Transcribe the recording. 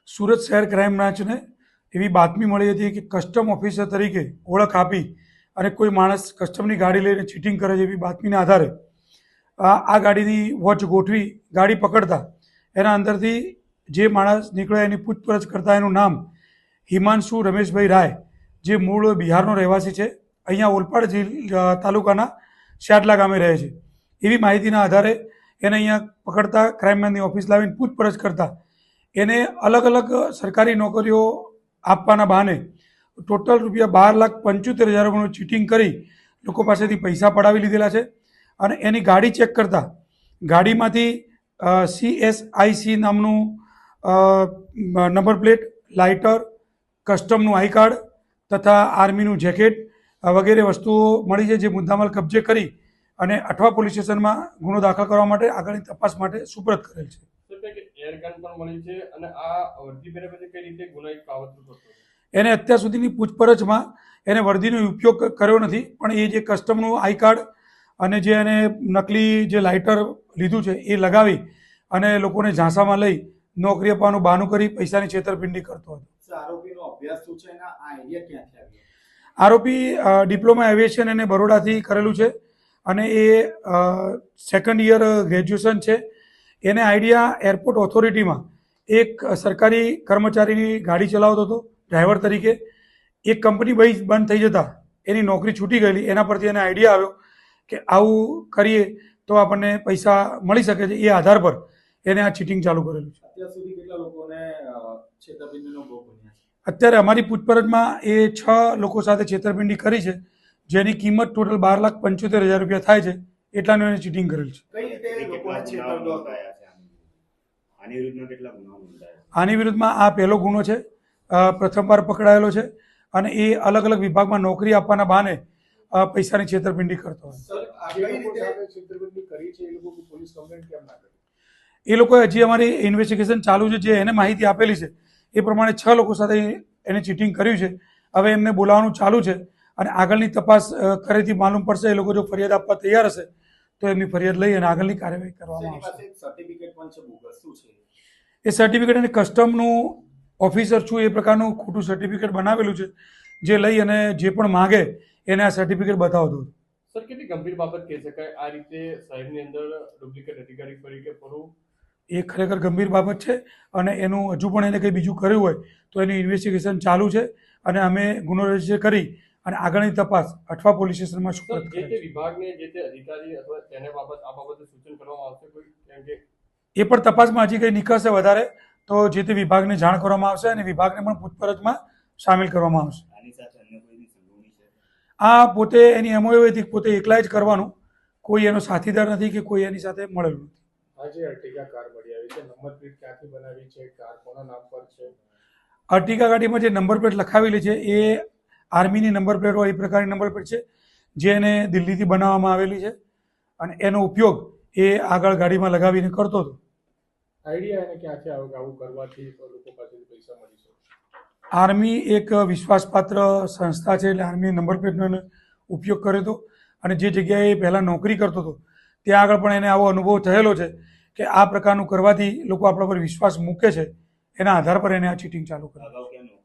સુરત શહેર ક્રાઇમ બ્રાન્ચને એવી બાતમી મળી હતી કે કસ્ટમ ઓફિસર તરીકે ઓળખ આપી અને કોઈ માણસ કસ્ટમની ગાડી લઈને ચીટિંગ કરે છે એવી બાતમીના આધારે આ ગાડીની વોચ ગોઠવી ગાડી પકડતા એના અંદરથી જે માણસ નીકળે એની પૂછપરછ કરતા એનું નામ હિમાંશુ રમેશભાઈ રાય, જે મૂળ બિહારનો રહેવાસી છે, અહીંયા ઓલપાડ તાલુકાના શ્યાટલા ગામે રહે છે. એવી માહિતીના આધારે એને અહીંયા પકડતા ક્રાઇમ બ્રાન્ચની ઓફિસ લાવીને પૂછપરછ કરતા એને અલગ અલગ સરકારી નોકરીઓ આપવાના બહાને ટોટલ ₹12,75,000 ચીટિંગ કરી લોકો પાસેથી પૈસા પડાવી લીધેલા છે. અને એની ગાડી ચેક કરતા ગાડીમાંથી CSIC નામનું નંબર પ્લેટ, લાઇટર, કસ્ટમનું આઈ કાર્ડ તથા આર્મીનું જેકેટ વગેરે વસ્તુઓ મળી છે, જે મુદ્દામાલ કબજે કરી અને અઠવા પોલીસ સ્ટેશનમાં ગુનો દાખલ કરવા માટે આગળની તપાસ માટે સુપરત કરેલ છે. એને અત્યાર સુધીની પૂછપરછમાં એને વર્દીનો ઉપયોગ કર્યો નથી, પણ એ જે કસ્ટમનું આઈ કાર્ડ અને જે એને નકલી જે લાઇટર લીધું છે એ લગાવી અને લોકોને ઝાંસામાં લઈ નોકરી આપવાનું બહાનું કરી પૈસાની છેતરપિંડી કરતો હતો. આરોપી ડિપ્લોમા એવિએશન એને બરોડાથી કરેલું છે અને એ સેકન્ડ યર ગ્રેજ્યુએશન છે. એને આઈડિયા એરપોર્ટ ઓથોરિટીમાં એક સરકારી કર્મચારીની ગાડી ચલાવતો હતો ડ્રાઈવર તરીકે. એક કંપની બંધ થઈ જતાં એની નોકરી છૂટી ગયેલી, એના પરથી એને આઈડિયા આવ્યો કે આવું કરીએ તો આપણને પૈસા મળી શકે છે. એ આધાર પર એને આ ચીટિંગ ચાલુ કરેલું છે. અત્યારે અમારી પૂછપરછમાં એ 6 લોકો સાથે છેતરપિંડી કરી છે, જેની કિંમત ટોટલ ₹12,75,000 થાય છે. એટલાનું એને ચીટિંગ કરેલ છે. આની વિરુદ્ધમાં આ પહેલો ગુનો છે, પ્રથમવાર પકડાયેલો છે અને એ અલગ અલગ વિભાગમાં નોકરી આપવાના બહાને પૈસાની છેતરપિંડી કરતો હોય. એ લોકોએ હજી અમારી ઇન્વેસ્ટિગેશન ચાલુ છે. જે એને માહિતી આપેલી છે એ પ્રમાણે 6 લોકો સાથે એને ચીટિંગ કર્યું છે. હવે એમને બોલાવવાનું ચાલુ છે અને આગળની તપાસ કરેથી માલુમ પડશે. એ લોકો જો ફરિયાદ આપવા તૈયાર હશે તો એમની ફરિયાદ લઈ અને આગળની કાર્યવાહી કરવામાં આવશે. એ સર્ટિફિકેટ અને કસ્ટમનું ઓફિસર છું એ પ્રકારનું ખોટું સર્ટિફિકેટ બનાવેલું છે, જે લઈ અને જે પણ માગે એને આ સર્ટિફિકેટ બતાવતો હતો. સર, કેટલી ગંભીર બાબત કહી શકાય આ રીતે સાહેબની અંદર ડુપ્લિકેટ અધિકારી તરીકે ફરવું? એ ખરેખર ગંભીર બાબત છે અને એનું હજુ પણ એને કંઈ બીજું કર્યું હોય તો એની ઇન્વેસ્ટિગેશન ચાલુ છે અને અમે ગુનો રજીસ્ટર કરી અને આગળની તપાસ અઠવા પોલીસ સ્ટેશનમાં સુપરત કરી. જે તે વિભાગને જે તે અધિકારી અથવા તેને આ બાબતે સૂચન કરવામાં આવશે કોઈ? કેમ કે એ પણ તપાસમાં હજી કંઈ નીકળશે વધારે તો જે તે વિભાગને જાણ કરવામાં આવશે અને વિભાગને પણ પૂછપરછમાં સામેલ કરવામાં આવશે. આ પોતે એની એમઓએ હતી, પોતે એકલા જ કરવાનું, કોઈ એનો સાથીદાર નથી કે કોઈ એની સાથે મળેલું નથી. આજે અર્ટિગા કાર મળી આવી છે, નંબર પ્લેટ ક્યાંથી બનાવી છે, કાર કોના નામ પર છે? અર્ટિગા ગાડીમાં જે નંબર પ્લેટ લખાવેલી છે એ આર્મીની નંબર પ્લેટ હોય એ પ્રકારની નંબર પ્લેટ છે, જે એને દિલ્હીથી બનાવવામાં આવેલી છે અને એનો ઉપયોગ એ આગળ ગાડીમાં લગાવીને કરતો હતો. આઈડિયા એને ક્યાંથી આવ્યો કે આવું કરવાથી લોકો પાસેથી પૈસા મળી શકે? આર્મી એક વિશ્વાસપાત્ર સંસ્થા છે, એટલે આર્મીએ નંબર પ્લેટનો ઉપયોગ કર્યો હતો અને જે જગ્યાએ પહેલાં નોકરી કરતો હતો ત્યાં આગળ પણ એને આવો અનુભવ થયેલો છે કે આ પ્રકારનું કરવાથી લોકો આપણા પર વિશ્વાસ મૂકે છે. એના આધાર પર એને આ ચીટિંગ ચાલુ કરી.